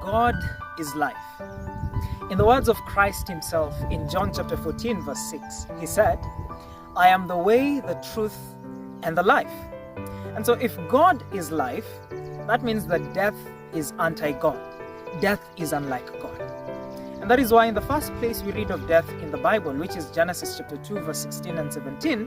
God is life. In the words of Christ himself in John chapter 14 verse 6, he said, I am the way, the truth, and the life. And so if God is life, that means that death is anti-God. Death is unlike God. And that is why in the first place we read of death in the Bible, which is Genesis chapter 2 verse 16 and 17,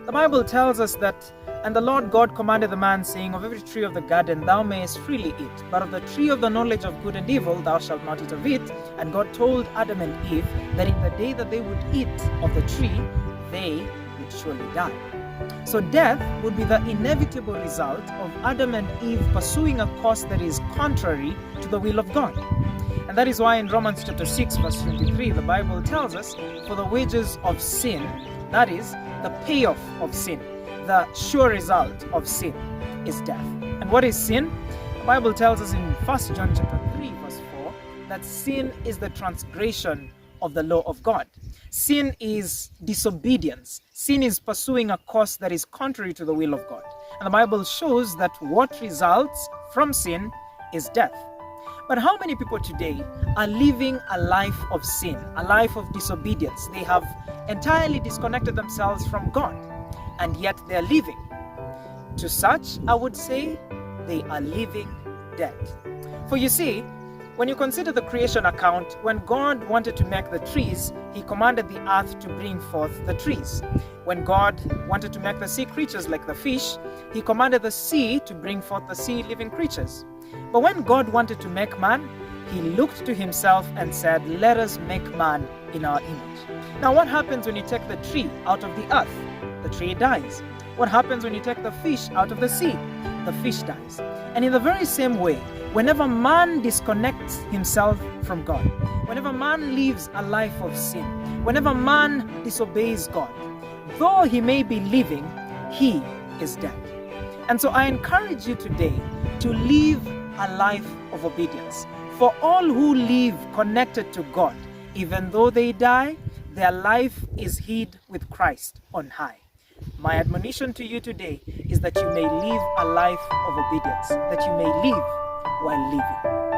the Bible tells us that, and the Lord God commanded the man, saying, of every tree of the garden thou mayest freely eat, but of the tree of the knowledge of good and evil thou shalt not eat of it. And God told Adam and Eve that in the day that they would eat of the tree, they would surely die. So death would be the inevitable result of Adam and Eve pursuing a course that is contrary to the will of God. And that is why in Romans chapter 6 verse 23, the Bible tells us, for the wages of sin, that is, the payoff of sin, the sure result of sin, is death. And what is sin? The Bible tells us in 1 John chapter 3 verse 4 that sin is the transgression of the law of God. Sin is disobedience. Sin is pursuing a course that is contrary to the will of God. And the Bible shows that what results from sin is death. But how many people today are living a life of sin, a life of disobedience? They have entirely disconnected themselves from God, and yet they are living. To such, I would say, they are living dead. For you see, when you consider the creation account, when God wanted to make the trees, he commanded the earth to bring forth the trees. When God wanted to make the sea creatures like the fish, he commanded the sea to bring forth the sea living creatures. But when God wanted to make man, he looked to himself and said, let us make man in our image. Now what happens when you take the tree out of the earth? The tree dies. What happens when you take the fish out of the sea? The fish dies. And in the very same way, whenever man disconnects himself from God, whenever man lives a life of sin, whenever man disobeys God, though he may be living, he is dead. And so I encourage you today to live a life of obedience. For all who live connected to God, even though they die, their life is hid with Christ on high. My admonition to you today is that you may live a life of obedience, that you may live while living.